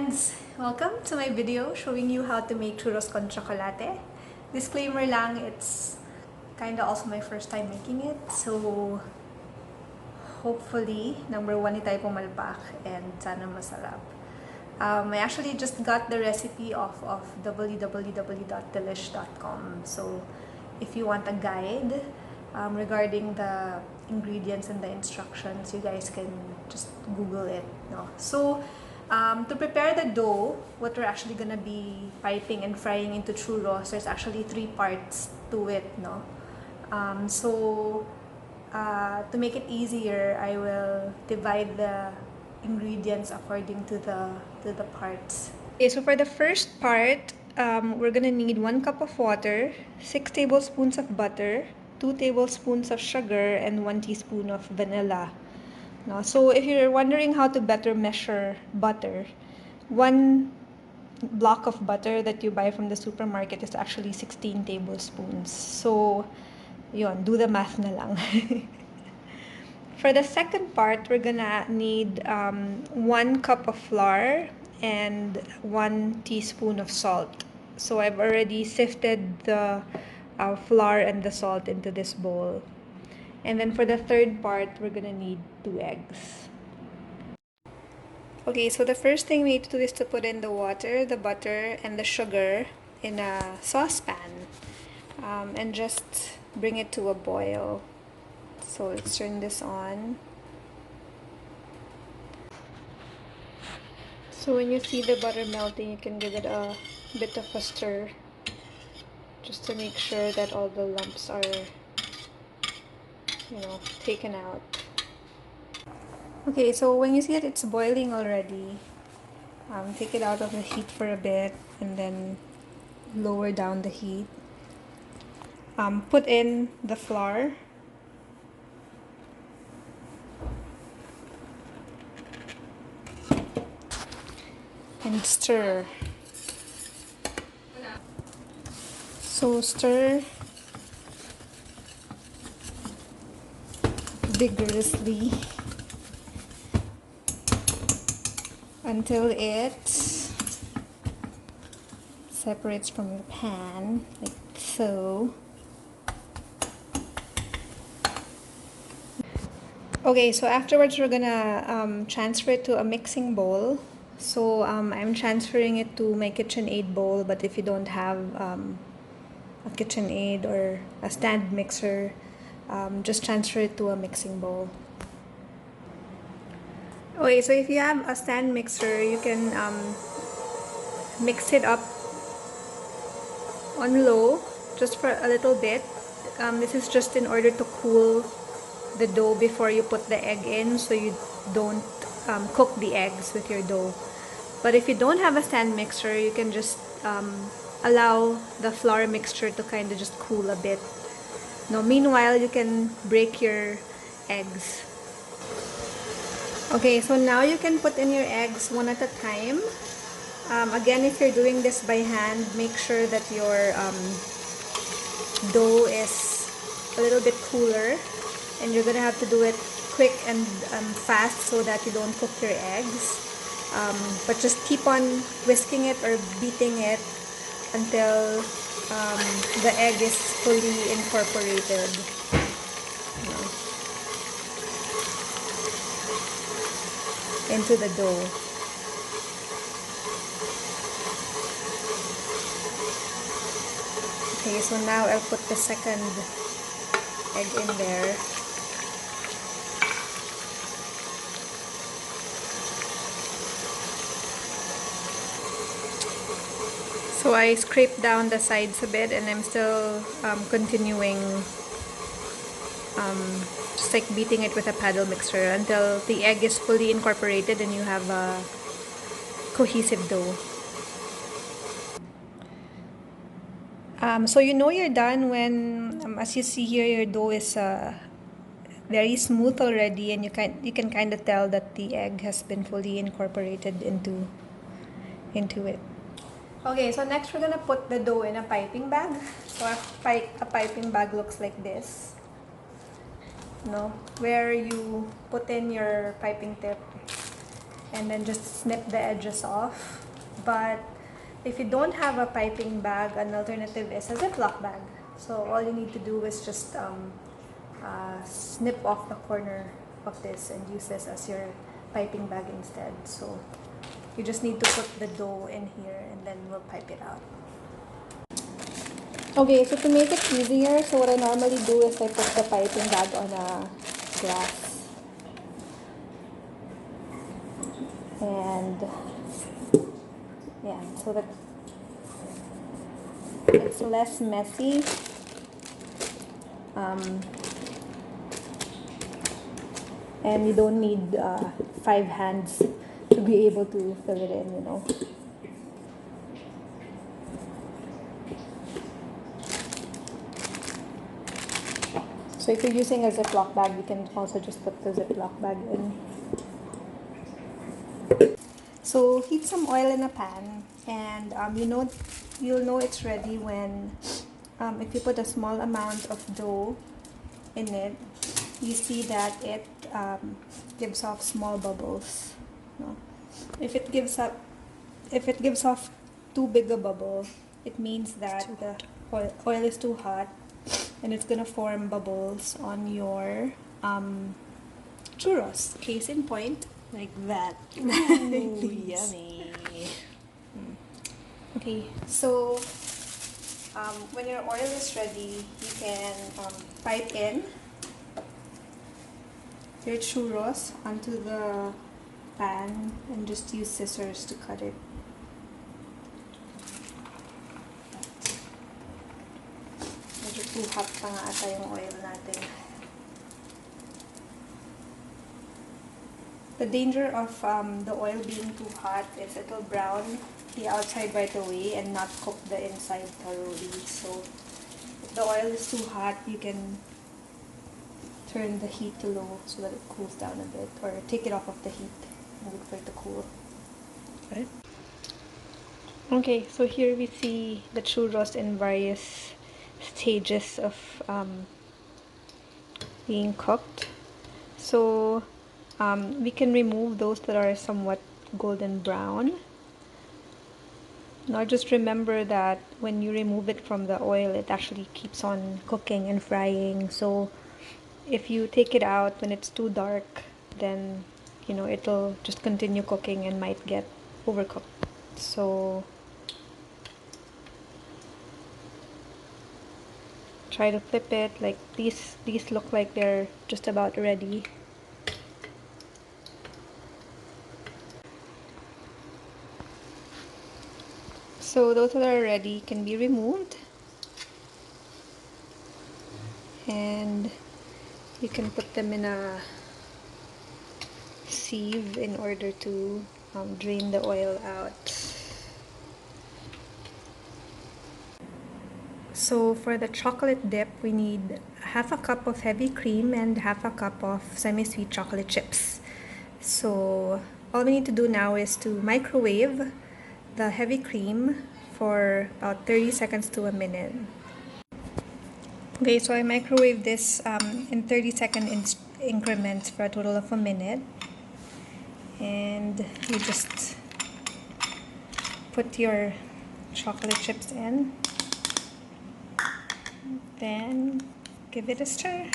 friends! Welcome to my video showing you how to make churros con chocolate. Disclaimer lang, it's kinda also my first time making it. So, hopefully, number one, hindi tayo pumalpak and sana masarap. I actually just got the recipe off of www.delish.com. So, if you want a guide regarding the ingredients and the instructions, you guys can just Google it. No? So, to prepare the dough, what we're actually gonna be piping and frying into churros, there's actually 3 parts to it. No? To make it easier, I will divide the ingredients according to the parts. Okay, so for the first part, we're gonna need 1 cup of water, 6 tablespoons of butter, 2 tablespoons of sugar, and 1 teaspoon of vanilla. No? So if you're wondering how to better measure butter, 1 block of butter that you buy from the supermarket is actually 16 tablespoons. So, yun, do the math na lang. For the second part, we're gonna need 1 cup of flour and 1 teaspoon of salt. So I've already sifted the flour and the salt into this bowl. And then for the third part, we're gonna need 2 eggs. Okay, so the first thing we need to do is to put in the water, the butter, and the sugar in a saucepan and just bring it to a boil. So let's turn this on. So when you see the butter melting, you can give it a bit of a stir just to make sure that all the lumps are, taken out. Okay, so when you see that it's boiling already, take it out of the heat for a bit and then lower down the heat. Put in the flour. And stir. So stir vigorously until it separates from your pan, like so. Okay, so afterwards we're gonna transfer it to a mixing bowl. So I'm transferring it to my KitchenAid bowl, but if you don't have a KitchenAid or a stand mixer, just transfer it to a mixing bowl. Okay, so if you have a stand mixer, you can mix it up on low just for a little bit. This is just in order to cool the dough before you put the egg in, so you don't cook the eggs with your dough. But if you don't have a stand mixer, you can just allow the flour mixture to kind of just cool a bit. No, meanwhile, you can break your eggs. Okay, so now you can put in your eggs one at a time. Again, if you're doing this by hand, make sure that your dough is a little bit cooler, and you're gonna have to do it quick and fast so that you don't cook your eggs. But just keep on whisking it or beating it until the egg is fully incorporated. Into the dough. Okay, so now I'll put the second egg in there. So I scraped down the sides a bit, and I'm still continuing just like beating it with a paddle mixer until the egg is fully incorporated and you have a cohesive dough. So you know you're done when, as you see here, your dough is very smooth already, and you can kind of tell that the egg has been fully incorporated into it. Okay, so next we're gonna put the dough in a piping bag. So a piping bag looks like this. Where you put in your piping tip and then just snip the edges off. But if you don't have a piping bag, an alternative is a Ziploc bag. So all you need to do is just snip off the corner of this and use this as your piping bag instead. So you just need to put the dough in here and then we'll pipe it out. Okay, so to make it easier, so what I normally do is I put the piping bag on a glass. And yeah, so that it's less messy. And you don't need 5 hands to be able to fill it in, you know. So if you're using a Ziploc bag, you can also just put the Ziploc bag in. So heat some oil in a pan, and you'll know it's ready when if you put a small amount of dough in it, you see that it gives off small bubbles. No? If it gives off too big a bubble, it means that the oil is too hot, and it's gonna form bubbles on your churros. Case in point, like that. Ooh, yummy. Okay, so when your oil is ready, you can pipe in your churros onto the pan and just use scissors to cut it. Medyo too hot pa nga ata yung oil natin. The danger of the oil being too hot is it'll brown the outside right away and not cook the inside thoroughly. So if the oil is too hot, you can turn the heat to low so that it cools down a bit, or take it off of the heat and wait for it to cool. Right? Okay, so here we see the churros in various stages of being cooked. So we can remove those that are somewhat golden brown. Now just remember that when you remove it from the oil, it actually keeps on cooking and frying. So if you take it out when it's too dark, then it'll just continue cooking and might get overcooked. So try to flip it. Like these look like they're just about ready. So those that are ready can be removed, and you can put them in a sieve in order to drain the oil out. So for the chocolate dip, we need half a cup of heavy cream and half a cup of semi-sweet chocolate chips. So all we need to do now is to microwave the heavy cream for about 30 seconds to a minute. Okay, so I microwave this in 30-second increments for a total of a minute. And you just put your chocolate chips in. Then give it a stir.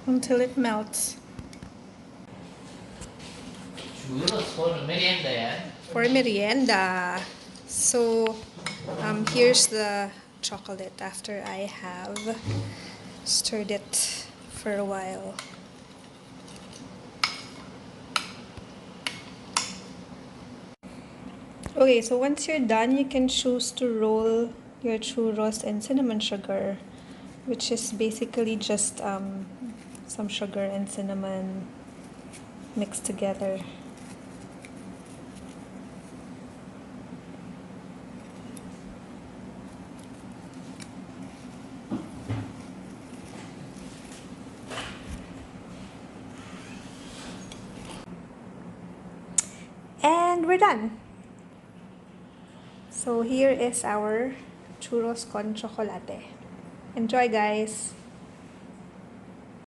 Until it melts. Churros for merienda, yan? For merienda. So here's the chocolate after I have stirred it for a while. Okay, so once you're done, you can choose to roll your churros in cinnamon sugar, which is basically just some sugar and cinnamon mixed together. And we're done. So here is our churros con chocolate. Enjoy, guys!